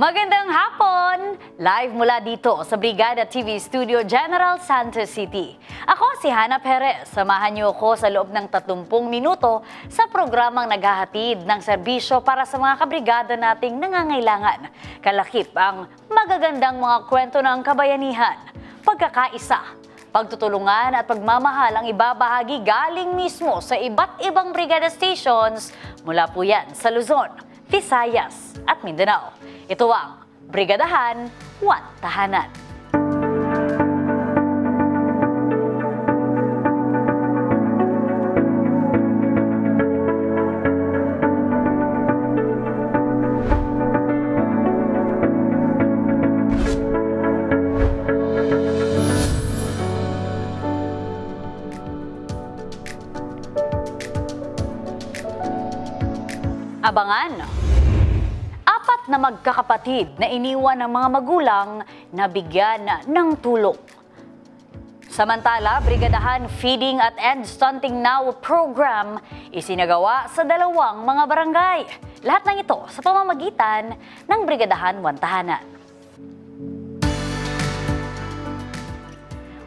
Magandang hapon! Live mula dito sa Brigada TV Studio General Santos City. Ako si Hannah Perez. Samahan niyo ako sa loob ng 30 minuto sa programang naghahatid ng serbisyo para sa mga kabrigada nating nangangailangan. Kalakip ang magagandang mga kwento ng kabayanihan, pagkakaisa, pagtutulungan at pagmamahal ang ibabahagi galing mismo sa iba't ibang brigada stations mula po yan sa Luzon, Visayas at Mindanao. Ito ang Brigadahan, One Tahanan. Abangan! Apat na magkakapatid na iniwan ng mga magulang na bigyan ng tulong. Samantala, Brigadahan Feeding at End Stunting Now program isinagawa sa 2 mga barangay. Lahat ng ito sa pamamagitan ng Brigadahan One Tahanan.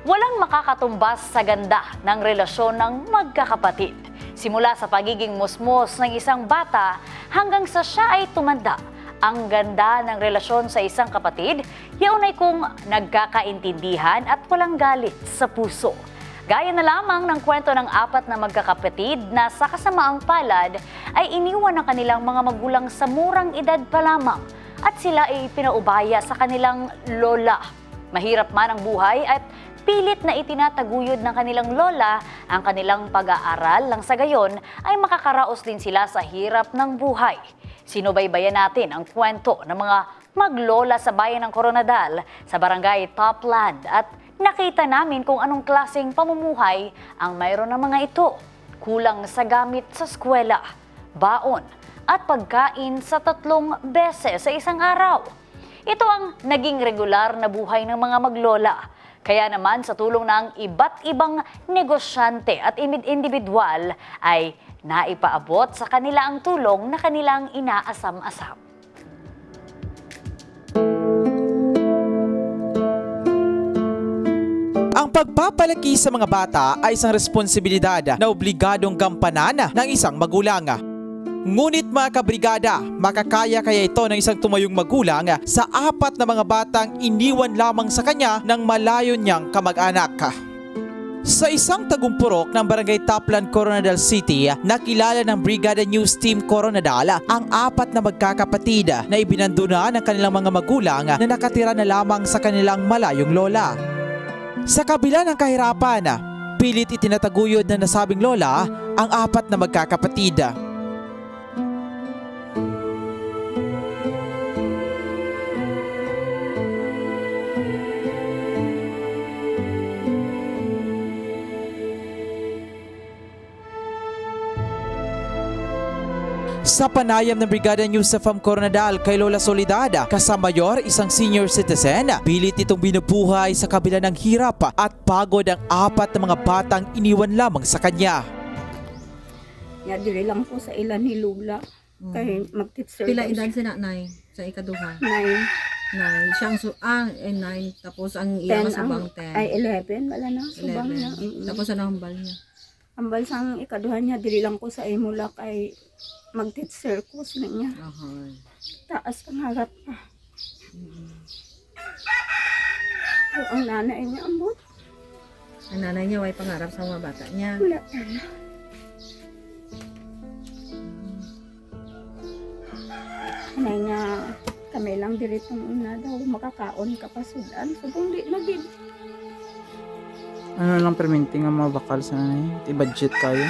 Walang makakatumbas sa ganda ng relasyon ng magkakapatid. Simula sa pagiging musmos ng isang bata hanggang sa siya ay tumanda. Ang ganda ng relasyon sa isang kapatid, yaunay kung nagkakaintindihan at walang galit sa puso. Gaya na lamang ng kwento ng 4 na magkakapatid na sa kasamaang palad ay iniwan ng kanilang mga magulang sa murang edad pa lamang at sila ay pinaubaya sa kanilang lola. Mahirap man ang buhay at pilit na itinataguyod ng kanilang lola ang kanilang pag-aaral lang sa gayon ay makakaraos din sila sa hirap ng buhay. Sinubaybayan natin ang kwento ng mga maglola sa bayan ng Coronadal sa barangay Topland at nakita namin kung anong klaseng pamumuhay ang mayroon ng mga ito. Kulang sa gamit sa eskwela, baon at pagkain sa 3 beses sa isang araw. Ito ang naging regular na buhay ng mga maglola. Kaya naman sa tulong ng iba't ibang negosyante at individual ay naipaabot sa kanila ang tulong na kanilang inaasam-asam. Ang pagpapalaki sa mga bata ay isang responsibilidad na obligadong gampanan ng isang magulang. Ngunit mga kabrigada, makakaya kaya ito ng isang tumayong magulang sa 4 na mga batang iniwan lamang sa kanya ng malayo niyang kamag-anak. Sa isang tagumpurok ng Barangay Topland, Coronadal City, nakilala ng Brigada News Team Coronadal ang 4 na magkakapatid na ibinanduna ng kanilang mga magulang na nakatira na lamang sa kanilang malayong lola. Sa kabila ng kahirapan, pilit itinataguyod ng nasabing lola ang 4 na magkakapatid. Sa panayam ng Brigada News sa FAM Coronadal kay Lola Soledad, kasamayor isang senior citizen, pilit itong binubuhay sa kabila ng hirap at pagod ang 4 na mga batang iniwan lamang sa kanya. Dili lang po sa ilan ni Lula. Kay mag-teacher. Pila edad si nanay sa ikaduha? 9. 9. Siyang 9. Tapos ang iyang subang 10. Ay 11. Wala na. Subang na. Tapos ano ang hambal niya? Ang balsang ikaduha niya, dili lang po sa imula kay mag-teacher course na niya. Taas ang harap pa. So, ang nanay niya, ambot. Ang nanay niya, may pangarap sa mga bata niya. Wala na. Nanay niya, kami lang diritong una daw, makakaon kapasudan. Subong di na din. Ano lang perminting ang mga bakal sa nanay? I-budget kayo?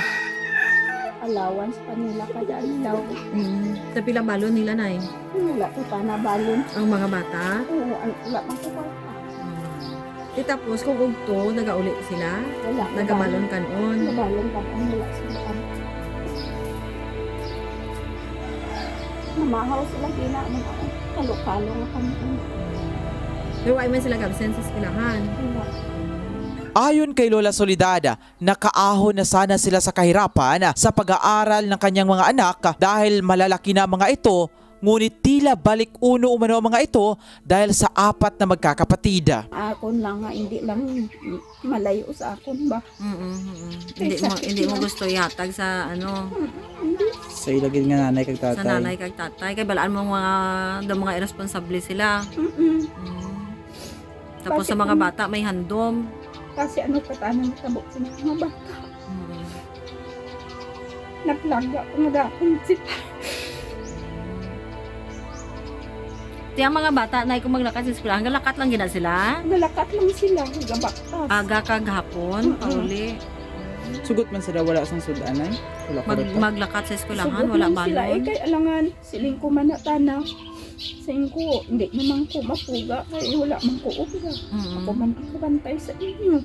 Allowance pa nila kada ilaw. Sa pila balon nila na Wala po pa na balon. ang mga bata. Oo, wala pa po pa. Tapos kung ugto, nagauli sila. Wala. Nagabalon kanon. Nabalon pa ang wala sila. Namahaw sila gina. Kalo-kalo nga kami. Pero ay man sila absent sa eskwelahan. Wala. Ayon kay Lola Soledad, nakaahon na sana sila sa kahirapan sa pag-aaral ng kanyang mga anak dahil malalaki na mga ito Ngunit tila balik uno umano ang mga ito dahil sa apat na magkakapatid. Akon lang nga, hindi lang malayo sa akon ba. Hindi mo gusto yatag sa ano, Sa ilagin nga nanay kag tatay. sa nanay kag tatay kay balaan mo mga irresponsible sila. Tapos Kasi sa mga bata may handom. Kasi ano katanan tabok sa mga bata. Naglaga ko nga dakong Tiyang mga bata na kung maglakad sa eskwela, hanggang lakat lang gina sila. Nalakat lang sila, gabaktas. Aga kag hapon, pauli. Sugot man sila wala sang sudanay. Wala ko rin. Maglakad sa eskwelahan, Sugot wala man sila, balon. kay alangan, siling ko man natana. Saying ko, hindi naman ko mapuga, kaya wala man ko uga. Ako man ang bantay sa inyo.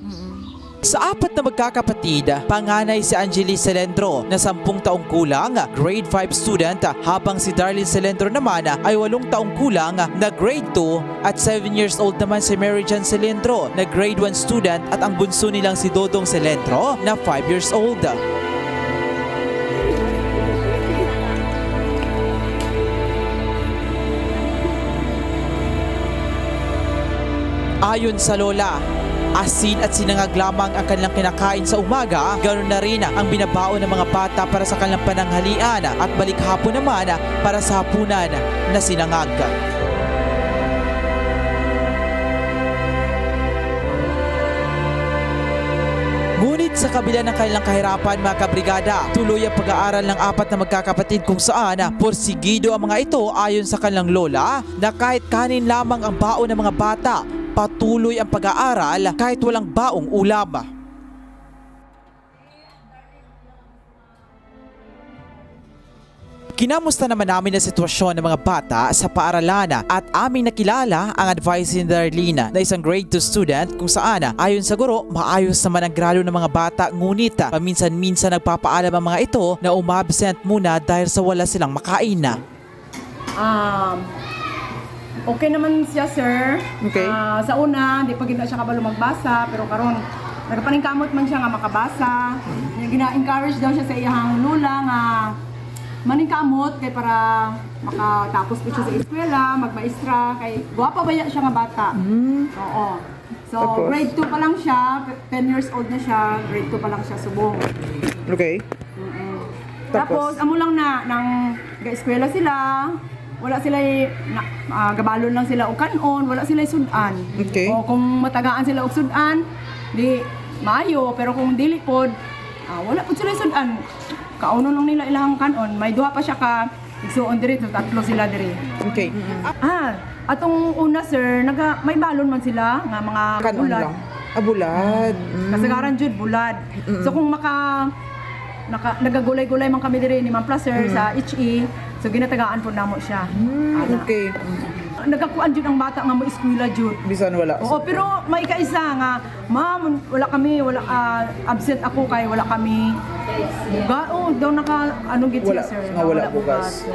Sa apat na magkakapatid, panganay si Angeli Celendro na 10 taong kulang, grade 5 student, habang si Darlene Celendro naman ay 8 taong kulang na grade 2 at 7 years old naman si Mary Jan Celendro na grade 1 student at ang bunso nilang si Dodong Celendro na 5 years old. Ayon sa lola, asin at sinangag lamang ang kanilang kinakain sa umaga, ganoon na rin ang binabaon ng mga bata para sa kanilang pananghalian at balik hapon naman para sa hapunan na sinangag. Ngunit sa kabila ng kanilang kahirapan mga kabrigada, tuloy ang pag-aaral ng apat na magkakapatid kung saan porsigido ang mga ito ayon sa kanilang lola na kahit kanin lamang ang baon ng mga bata, patuloy ang pag-aaral kahit walang baong ulam. Kinamusta naman namin ang sitwasyon ng mga bata sa paaralan at aming nakilala ang advice ni Darlene na isang grade 2 student kung saan ayon sa guro, maayos naman ang grado ng mga bata ngunit paminsan-minsan nagpapaalam ang mga ito na umabsent muna dahil sa wala silang makain. Okay naman siya, sir. Okay. Sa una, di pa gina siya kabalo magbasa, pero karon nagpaningkamot man siya nga makabasa. Gina-encourage daw siya sa iyang lula nga maningkamot kay para makatapos po siya sa eskwela, magmaestra, kay guwapa ba siya nga bata. Oo. So, Tapos? grade 2 pa lang siya, 10 years old na siya, grade 2 pa lang siya subong. Okay. Tapos, amo lang na, nang ga-eskwela sila, wala sila gabalon lang sila o kanon, wala sila sudan. Okay. O kung matagaan sila og sudan, di maayo, pero kung dili pod, wala pod sila sudan. Kauno lang nila ilang kanon, may duha pa siya ka igsuon diri, tatlo sila diri. Okay. Atong una sir, may balon man sila nga mga Kanon bulad. lang. Bulad. Kasagaran jud bulad. So kung nagagulay-gulay man kami diri ni Ma'am Placer sa HE, so ginatagaan po namo siya. Okay. Nagakuan jud ang bata nga mo eskwela jud. Bisan wala. Oo, pero may kaisa nga, ma'am, absent ako kay wala kami buga. Oh, daw git Wala. sir. Nga wala bugas.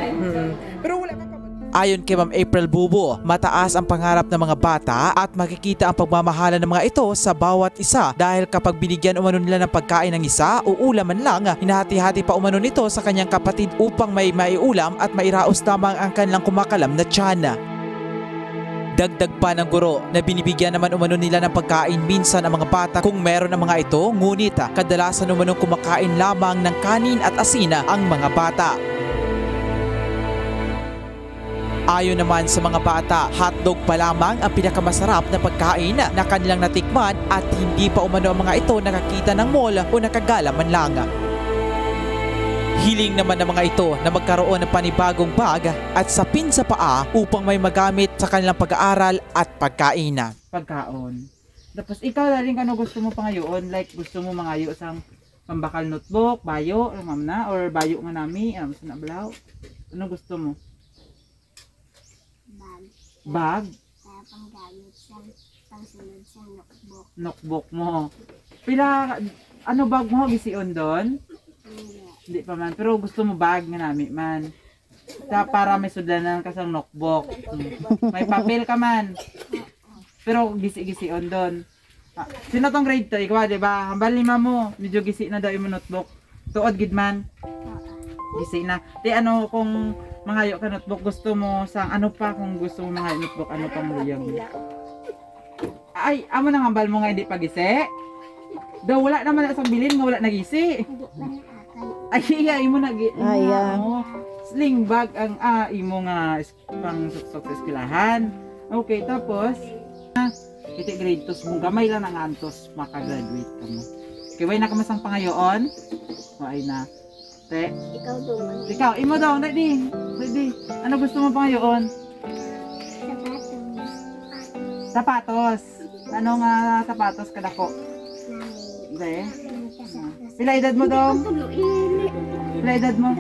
Pero wala ka pa. Ayon kay Ma'am April Bubo, mataas ang pangarap ng mga bata at makikita ang pagmamahalan ng mga ito sa bawat isa dahil kapag binigyan umano nila ng pagkain ng isa o ulam man lang, hinahati-hati pa umano nito sa kanyang kapatid upang may maiulam at mairaos lamang ang kanilang kumakalam na tiyan. Dagdag pa ng guro na binibigyan naman umano nila ng pagkain minsan ang mga bata kung meron ang mga ito, ngunit kadalasan umano kumakain lamang ng kanin at asin ang mga bata. Ayon naman sa mga bata, hotdog pa lamang ang pinakamasarap na pagkain na kanilang natikman at hindi pa umano ang mga ito nakakita ng mall o nakagala man lang. Hiling naman ng mga ito na magkaroon ng panibagong bag at sapin sa paa upang may magamit sa kanilang pag-aaral at pagkain. Pagkaon. Tapos ikaw daling ano gusto mo pangayoon? Like gusto mo mangayo sang pambakal notebook, bayo, ma'am na, or bayo nga nami, sa nablaw. Ano gusto mo? Bag? Kaya panggamit siyang pangsunod siyang notebook. Notebook mo. Pila, ano bag mo? Gisiyon doon? Hindi pa man. Pero gusto mo bag nga nami man. Para may sudlanan ka sa notebook. May papel ka man. Pero gisi-gisiyon doon. Sino tong grade 2? Ikaw, diba? Hambal 5 mo. Medyo gisi na daw yung notebook. Tuod gid man. Gisi na. Di ano kung mangayo ka notebook, gusto mo sang ano pa kung gusto mo mangayo notebook, ano pang luyag mo? Ay, amo nang hambal mo nga hindi pagisi? Daw wala naman na isang bilin nga wala nagisi. Ay, imo nagi. Sling bag ang imo nga pang suksok sa eskwelahan. Okay, tapos iti grade 2 mo gamay lang ang antos maka-graduate ka mo. Okay, way na kamasang pangayoon? Ay na. Te. Ikaw doon. Ikaw, imo daw, ready. Ready. Ano gusto mo pangayoon? Sapatos. Ano nga sapatos kadako? Hindi. Pila edad mo daw? Pila edad mo?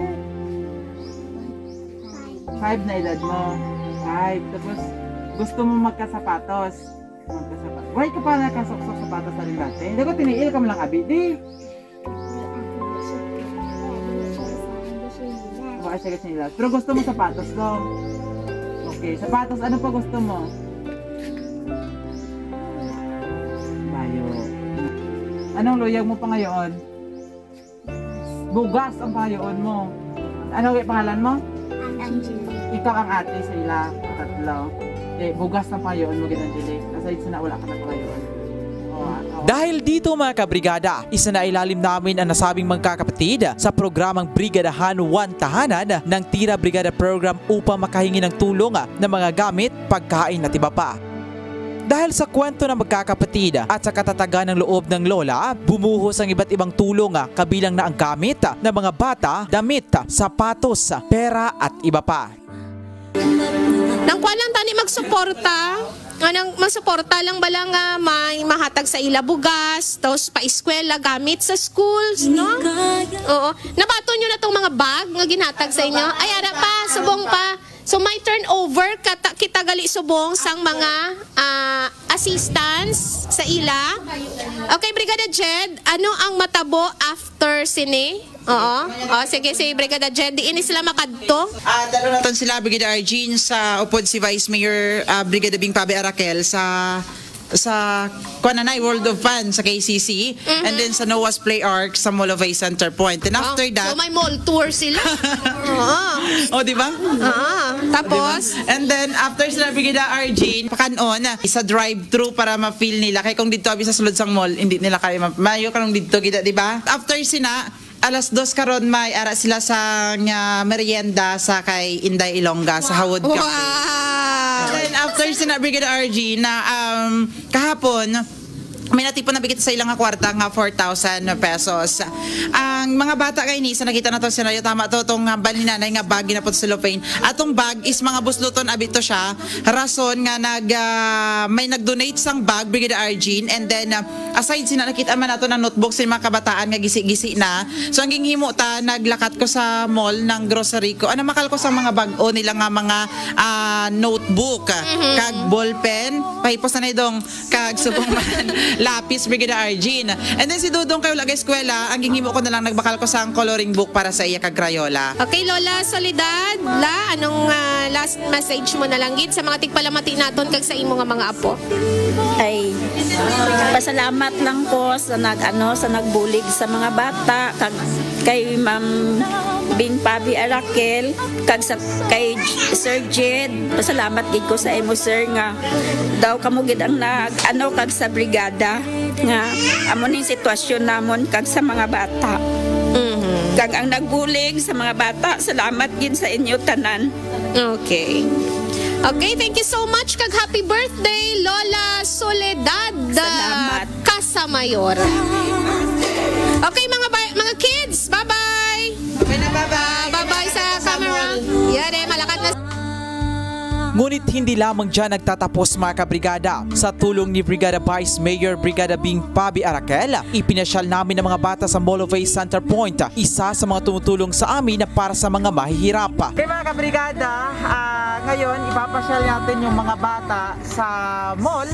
5 na edad mo. 5. Tapos gusto mo magkasapatos. Magkasapatos. Why ka pa nakasok-sok sapatos sa rin dati? Hindi ko tiniil ka mo lang abi. Di. Baka siya kasi nila. Pero gusto mo sapatos daw. Okay. Sapatos, ano pa gusto mo? Bayo. Anong luyag mo pa ngayon? Bugas ang pangayoon mo. Ano yung pangalan mo? Ikaw ang ate sa ila. Tatlo. Okay, bugas ang pangayoon mo, Ginangelis. Aside sa na wala ka na pangayoon. Dahil dito mga kabrigada, isa na ilalim namin ang nasabing magkakapatid sa programang Brigadahan 1 Tahanan ng Tira Brigada Program upang makahingi ng tulong ng mga gamit, pagkain at iba pa. Dahil sa kwento ng magkakapatid at sa katatagan ng loob ng lola, bumuhos ang iba't ibang tulong kabilang na ang gamit ng mga bata, damit, sapatos, pera at iba pa. Nang kwalang tani magsuporta, anang masuporta lang bala nga may mahatag sa ila bugas, tapos pa-eskwela gamit sa schools, no? Oo. Nabato nyo na tong mga bag nga ginhatag sa inyo? Ay, ara pa, subong pa. So may turnover kita gali subong sang mga assistants sa ila. Okay, Brigada Jed, ano ang matabo after sini? Oo. Sige, Brigada Jed, diin sila makadto. Dalo naton sila Brigada Argene sa upod si Vice Mayor Brigada Bing Pabi Arakel sa Kuananay World of Fun sa KCC and then sa Noah's Play Arc sa Molovay Center Point. And after that, so may mall tour sila. oh, di ba? Tapos, diba? And then after sila Brigada Argene, pakanon sa drive-thru para ma-feel nila kay kung dito abi sa sulod sang mall, hindi nila kaya mayo kanong dito kita, di ba? After sina alas 2 karon may ara sila sa merienda sa kay Inday Ilongga sa Hawod Cafe. Wow! And then after sina Brigada RG na kahapon may natipon na bigit sa ilang kwarta nga 4,000 pesos. Ang mga bata kay ni sa nakita na to senaryo tama to tong balinanay nga bag na po sa cellophane. Atong bag is mga busluton abito siya. Rason nga may nag-donate sang bag Brigada Argene and then aside sina nakita man nato na notebook sa mga kabataan nga gisi-gisi na. So ang ginghimo ta naglakat ko sa mall ng grocery ko. Ano makal ko sa mga bag-o nila nga mga notebook kag ballpen, pahipos na dong kag subong man lapis Brigada Argene. And then si Dudong kay wala kay eskwela, ang ginghimo ko na lang nagbakal ko sa coloring book para sa iya kag Crayola. Okay, Lola Soledad, anong last message mo na lang gid sa mga tigpalamati naton kag sa imo nga mga apo? Ay, pasalamat lang ko sa nagbulig sa mga bata kag kay Ma'am Bing Pabi Arakel kag kay Sir Jed. Pasalamat gid ko sa imo sir nga daw kamo gid ang kag sa brigada nga amo ning sitwasyon namon kag sa mga bata. Kag ang nagbulig sa mga bata, salamat gid sa inyo tanan. Okay. Okay, thank you so much kag happy birthday Lola Soledad. Salamat. Kasamayor. Okay mga kids, bye-bye. Okay na, bye-bye. Bye-bye sa camera. Yare, malakat na. Ngunit hindi lamang dyan nagtatapos mga kabrigada. Sa tulong ni Brigada Vice Mayor Brigada Bing Pabi Arakel, ipinasyal namin ang mga bata sa Molovay Center Point, isa sa mga tumutulong sa amin na para sa mga mahihirap. Okay mga kabrigada, ngayon ipapasyal natin yung mga bata sa mall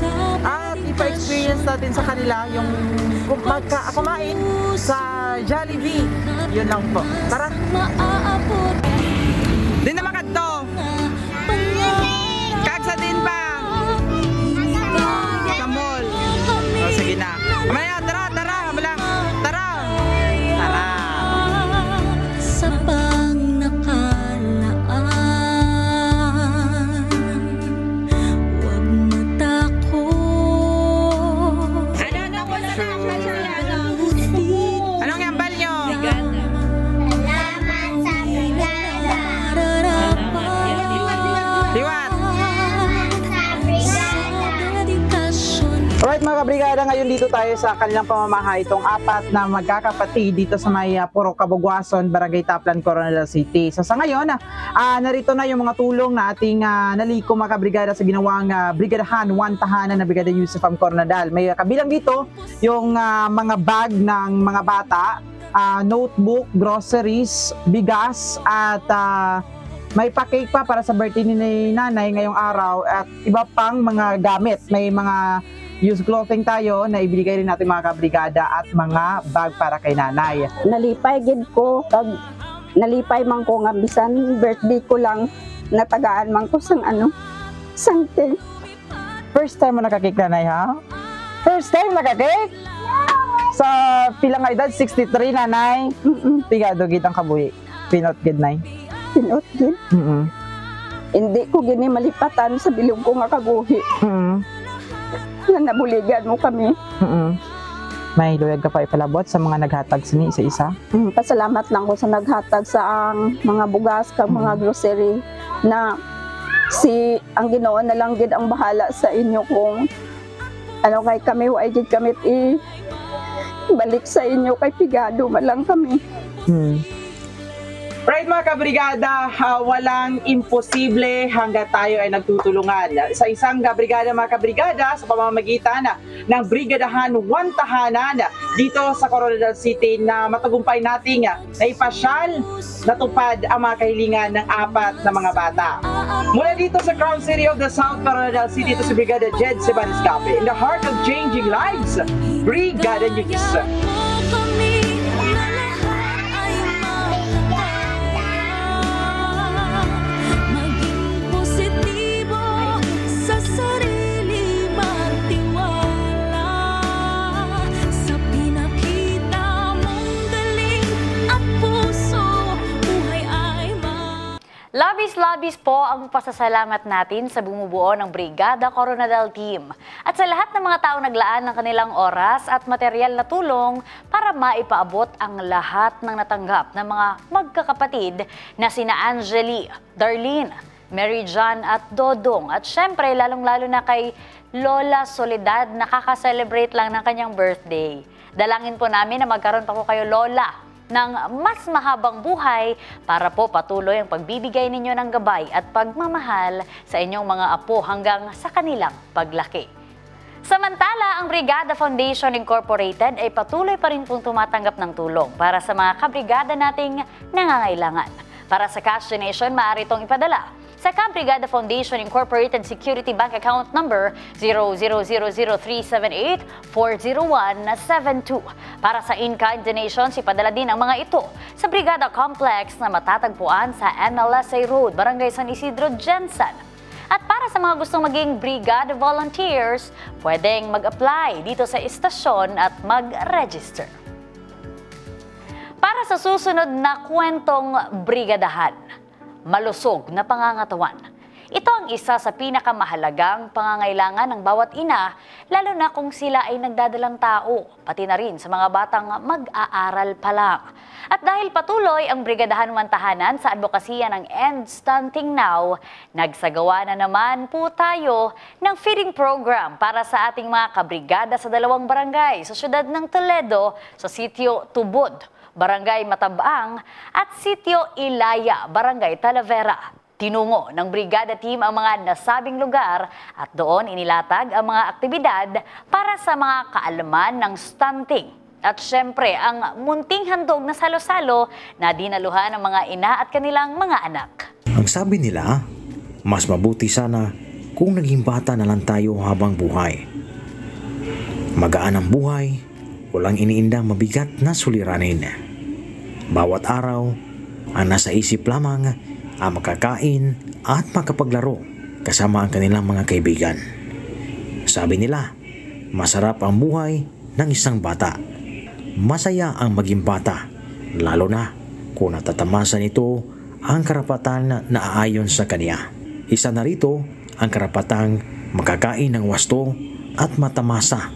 at ipa-experience natin sa kanila yung kumain sa Jollibee. Yun lang po. Tara! Di na makadto! Kagsa din pa! Sa mall. O, sige na. Mamaya, tara! Malang! Tara! Tara! Sa pang nakalaan kabrigada, ngayon dito tayo sa kanilang pamamahay, itong apat na magkakapatid dito sa may Purok Cabugwason, Barangay Taplan, Coronadal City. So sa ngayon, narito na yung mga tulong na ating naliko mga kabrigada sa ginawang brigadahan, one tahanan na Brigada Yusufam Coronadal. May kabilang dito yung mga bag ng mga bata, notebook, groceries, bigas, at may pa-cake pa para sa birthday ni nanay ngayong araw at iba pang mga gamit. May mga used clothing tayo na ibigay rin natin mga kabrigada at mga bag para kay nanay. Nalipay gid ko, kag nalipay man ko nga bisan birthday ko lang natagaan man ko sang sangte. First time mo nakakake nanay, ha? First time nakakake? Sa pilang edad, 63 nanay? Pigado gid ang kabuhi. Pinot gid nay. Pinot gid? Hindi ko gini malipatan sa bilog ko nga kabuhi. Na nabuligan mo kami. May luyag ka pa ipalabot sa mga naghatag sini isa-isa? Pasalamat lang ko sa naghatag sa ang mga bugas kag mga grocery na ang Ginoo na lang gid ang bahala sa inyo kung kay kami wa gid kami balik sa inyo kay pigado man lang kami. Right mga kabrigada, walang imposible hanggat tayo ay nagtutulungan. Sa isang brigada mga kabrigada, sa pamamagitan ng Brigadahan One Tahanan dito sa Coronadal City na matagumpay nating naipasyal, natupad ang mga kahilingan ng apat na mga bata. Mula dito sa Crown City of the South, Coronadal City, ito si Brigada Jed Sebaniscape. In the heart of changing lives, Brigada News. Labis po ang pasasalamat natin sa bumubuo ng Brigada Coronadal Team at sa lahat ng mga tao naglaan ng kanilang oras at material na tulong para maipaabot ang lahat ng natanggap ng mga magkakapatid na sina Angeli, Darlene, Mary John at Dodong at syempre lalong-lalo na kay Lola Soledad na kaka-celebrate lang ng kanyang birthday. Dalangin po namin na magkaroon pa po kayo, Lola, ng mas mahabang buhay para po patuloy ang pagbibigay ninyo ng gabay at pagmamahal sa inyong mga apo hanggang sa kanilang paglaki. Samantala, ang Brigada Foundation Incorporated ay patuloy pa rin pong tumatanggap ng tulong para sa mga kabrigada nating nangangailangan. Para sa cash donation, maaari itong ipadala sa Camp Brigada Foundation Incorporated Security Bank Account Number 0000378-40172. Para sa in-kind donations, ipadala din ang mga ito sa Brigada Complex na matatagpuan sa NLSA Road, Barangay San Isidro, Jensen. At para sa mga gustong maging Brigada Volunteers, pwedeng mag-apply dito sa istasyon at mag-register. Para sa susunod na kwentong brigadahan, malusog na pangangatawan. Ito ang isa sa pinakamahalagang pangangailangan ng bawat ina, lalo na kung sila ay nagdadalang tao, pati na rin sa mga batang mag-aaral pa lang. At dahil patuloy ang Brigadahan One Tahanan sa advokasya ng End Stunting Now, nagsagawa na naman po tayo ng feeding program para sa ating mga kabrigada sa dalawang barangay sa siyudad ng Toledo, sa sitio Tubod, Barangay Matabang, at sitio Ilaya, Barangay Talavera. Tinungo ng Brigada Team ang mga nasabing lugar at doon inilatag ang mga aktibidad para sa mga kaalaman ng stunting. At syempre, ang munting handog na salo-salo na dinaluhan ng mga ina at kanilang mga anak. Ang sabi nila, mas mabuti sana kung naging bata na lang tayo habang buhay. Magaan ang buhay, walang iniindang mabigat na suliranin. Bawat araw, ang nasa isip lamang ang makakain at makapaglaro kasama ang kanilang mga kaibigan. Sabi nila, masarap ang buhay ng isang bata. Masaya ang maging bata, lalo na kung natatamasan ito ang karapatan na aayon sa kanya. Isa na rito ang karapatang makakain ng wasto at matamasa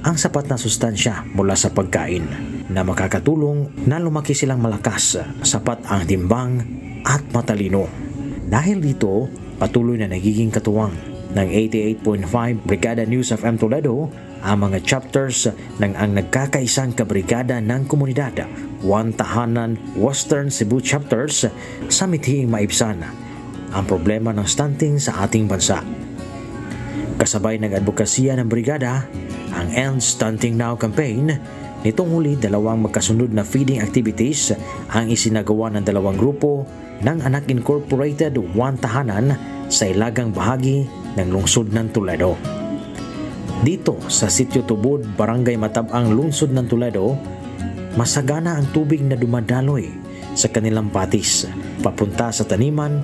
ang sapat na sustansya mula sa pagkain na makakatulong na lumaki silang malakas, sapat ang timbang at matalino. Dahil dito, patuloy na nagiging katuwang ng 88.5 Brigada News FM Toledo ang mga chapters ng ang nagkakaisang kabrigada ng komunidad, One Tahanan Western Cebu chapters sa mithiing maibsan ang problema ng stunting sa ating bansa. Kasabay ng advokasya ng brigada, ang End Stunting Now campaign, nitong huli 2 magkasunod na feeding activities ang isinagawa ng 2 grupo ng Anak Incorporated One Tahanan sa ilagang bahagi ng lungsod ng Toledo. Dito sa Sitio Tubod, Barangay Matabang, lungsod ng Toledo, masagana ang tubig na dumadaloy sa kanilang patis papunta sa taniman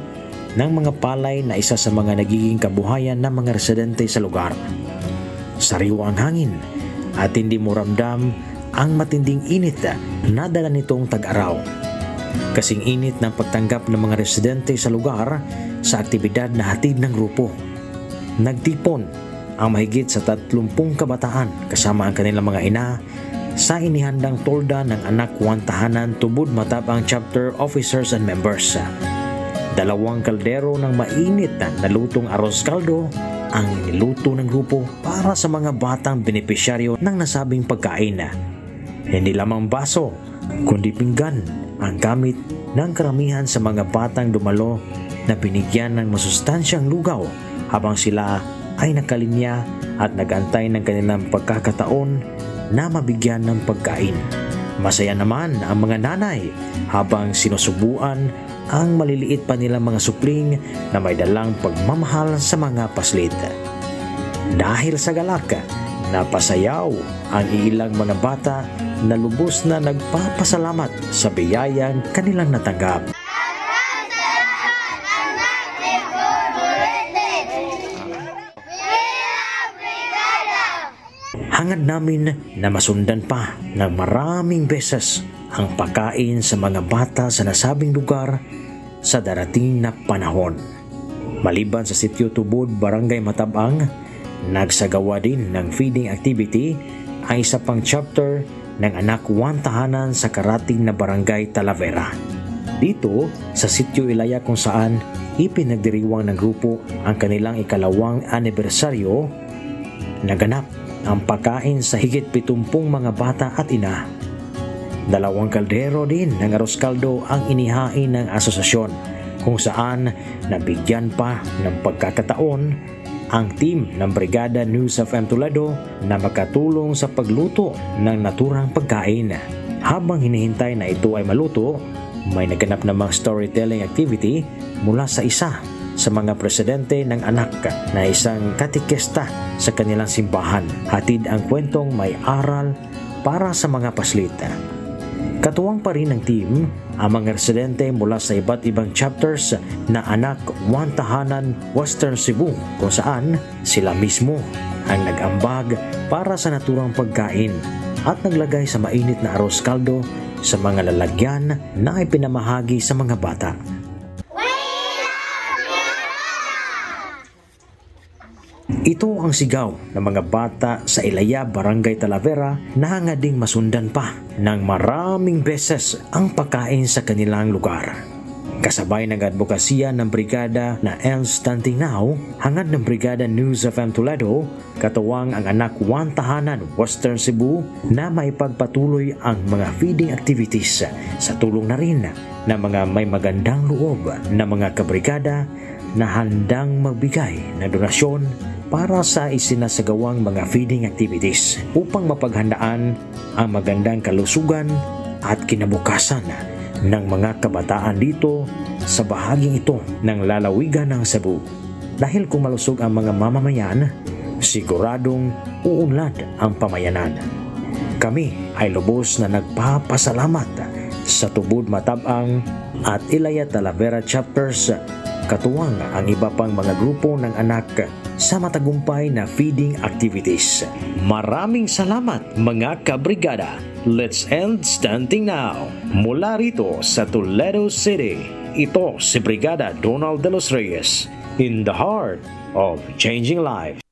ng mga palay na isa sa mga nagiging kabuhayan ng mga residente sa lugar. Sariwa ang hangin at hindi mo ramdam ang matinding init na dala nitong tag-araw. Kasing init ng pagtanggap ng mga residente sa lugar sa aktibidad na hatid ng grupo. Nagtipon ang mahigit sa 30 kabataan kasama ang kanilang mga ina sa inihandang tolda ng Anak One Tahanan Tubod Matabang Chapter Officers and Members. 2 kaldero ng mainit na lutong arroz caldo ang niluto ng grupo para sa mga batang benepisyaryo ng nasabing pagkain. Hindi lamang baso, kundi pinggan ang gamit ng karamihan sa mga batang dumalo na binigyan ng masustansyang lugaw habang sila ay nakalinya at nagantay ng kanilang pagkakataon na mabigyan ng pagkain. Masaya naman ang mga nanay habang sinusubuan ang maliliit pa nilang mga supling na may dalang pagmamahal sa mga paslit. Dahil sa galak, napasayaw ang ilang mga bata na lubos na nagpapasalamat sa biyayang kanilang natanggap. Hangad namin na masundan pa ng maraming beses ang pagkain sa mga bata sa nasabing lugar sa darating na panahon. Maliban sa Sitio Tubod, Barangay Matabang, nagsagawa din ng feeding activity ang isa pang chapter ng Anak One Tahanan sa karating na Barangay Talavera. Dito sa Sitio Ilaya kung saan ipinagdiriwang ng grupo ang kanilang ikalawang anibersaryo, naganap ang pagkain sa higit 70 mga bata at ina. 2 kaldero din ng arroz caldo ang inihain ng asosasyon kung saan nabigyan pa ng pagkakataon ang team ng Brigada News FM Toledo na makatulong sa pagluto ng naturang pagkain. Habang hinihintay na ito ay maluto, may naganap namang storytelling activity mula sa isa sa mga presidente ng anak na isang katikesta sa kanilang simbahan. Hatid ang kwentong may aral para sa mga paslita. Katuwang pa rin ng team ang mga residente mula sa iba't ibang chapters na Anak One Tahanan Western Cebu kung saan sila mismo ang nag-ambag para sa naturang pagkain at naglagay sa mainit na arroz caldo sa mga lalagyan na ipinamahagi sa mga bata. Ito ang sigaw ng mga bata sa Ilaya, Barangay Talavera na hangad ding masundan pa ng maraming beses ang pagkain sa kanilang lugar. Kasabay ng advokasya ng brigada na End Stunting Now, hangad ng Brigada News FM Toledo, katuwang ang Anak One Tahanan Western Cebu na maipagpatuloy ang mga feeding activities sa tulong na rin ng mga may magandang loob na mga kabrigada na handang magbigay ng donasyon para sa isinasagawang mga feeding activities upang mapaghandaan ang magandang kalusugan at kinabukasan ng mga kabataan dito sa bahaging ito ng lalawigan ng Cebu. Dahil kung malusog ang mga mamamayan, siguradong uunlad ang pamayanan. Kami ay lubos na nagpapasalamat sa Tubod Matabang at Ilaya Talavera chapters, katuwang ang iba pang mga grupo ng anak sa matagumpay na feeding activities. Maraming salamat mga kabrigada. Let's end stunting now. Mula rito sa Toledo City, ito si Brigada Donald de los Reyes, in the heart of changing lives.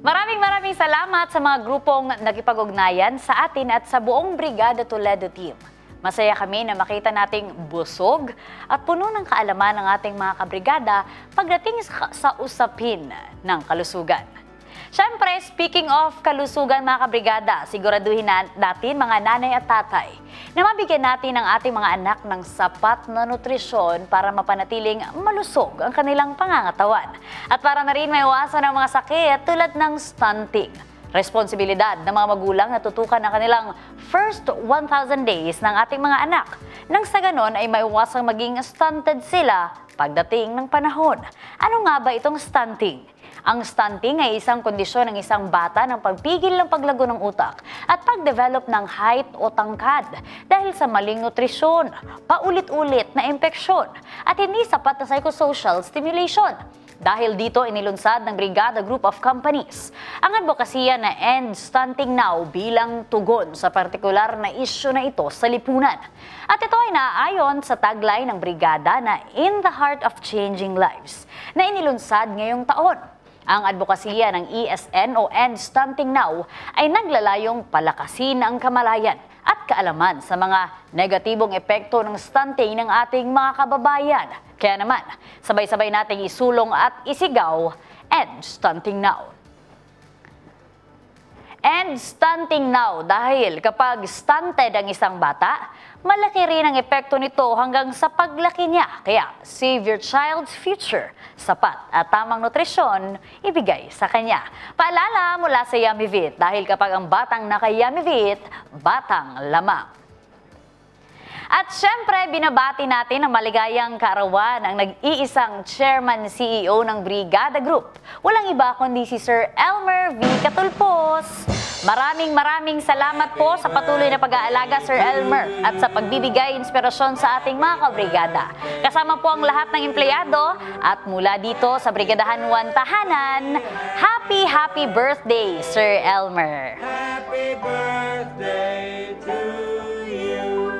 Maraming salamat sa mga grupong nakipag-ugnayan sa atin at sa buong Brigada Toledo team. Masaya kami na makita nating busog at puno ng kaalaman ng ating mga kabrigada pagdating sa usapin ng kalusugan. Siyempre, speaking of kalusugan mga kabrigada, siguraduhin natin mga nanay at tatay na mabigyan natin ang ating mga anak ng sapat na nutrisyon para mapanatiling malusog ang kanilang pangangatawan. At para na rin maiwasan ang mga sakit tulad ng stunting. Responsibilidad ng mga magulang na tutukan ang kanilang first 1,000 days ng ating mga anak. Nang sa ganon ay maiwasang maging stunted sila pagdating ng panahon. Ano nga ba itong stunting? Ang stunting ay isang kondisyon ng isang bata ng pagpigil ng paglago ng utak at pag-develop ng height o tangkad dahil sa maling nutrisyon, paulit-ulit na impeksyon at hindi sapat na psychosocial stimulation. Dahil dito inilunsad ng Brigada Group of Companies ang advokasya na End Stunting Now bilang tugon sa partikular na isyu na ito sa lipunan. At ito ay naaayon sa tagline ng Brigada na In the Heart of Changing Lives na inilunsad ngayong taon. Ang advokasya ng ESN o End Stunting Now ay naglalayong palakasin ang kamalayan at kaalaman sa mga negatibong epekto ng stunting ng ating mga kababayan. Kaya naman, sabay-sabay nating isulong at isigaw, End Stunting Now. End Stunting Now dahil kapag stunted ang isang bata, malaki rin ang epekto nito hanggang sa paglaki niya. Kaya save your child's future. Sapat at tamang nutrisyon ibigay sa kanya. Paalala mula sa Yummyvit dahil kapag ang batang naka-Yummyvit, batang lamang. At syempre, binabati natin ang maligayang kaarawan ng nag-iisang chairman CEO ng Brigada Group. Walang iba kundi si Sir Elmer V. Catulpos. Maraming salamat po sa patuloy na pag-aalaga, Sir Elmer, at sa pagbibigay inspirasyon sa ating mga kabrigada. Kasama po ang lahat ng empleyado at mula dito sa Brigadahan 1 Tahanan, happy birthday, Sir Elmer. Happy birthday to you.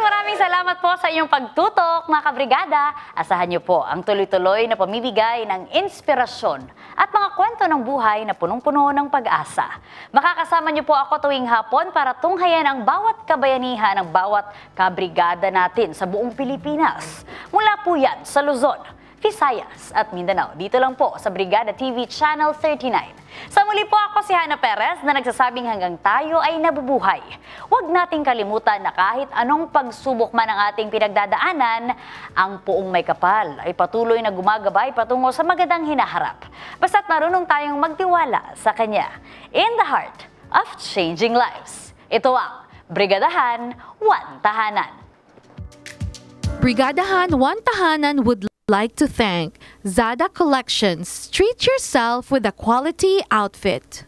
Maraming salamat po sa inyong pagtutok, mga kabrigada. Asahan niyo po ang tuloy-tuloy na pamimigay ng inspirasyon at mga kwento ng buhay na punong-puno ng pag-asa. Makakasama niyo po ako tuwing hapon para tunghayan ang bawat kabayanihan ng bawat kabrigada natin sa buong Pilipinas. Mula po yan sa Luzon, Visayas at Mindanao. Dito lang po sa Brigada TV Channel 39. Sa muli po ako si Hannah Perez na nagsasabing hanggang tayo ay nabubuhay. Huwag nating kalimutan na kahit anong pagsubok man ang ating pinagdadaanan, ang Poong May Kapal ay patuloy na gumagabay patungo sa magandang hinaharap. Basta't marunong tayong magtiwala sa Kanya. In the heart of changing lives. Ito ang Brigadahan 1 Tahanan. Brigadahan 1 Tahanan would like to thank Zada Collections. Treat yourself with a quality outfit.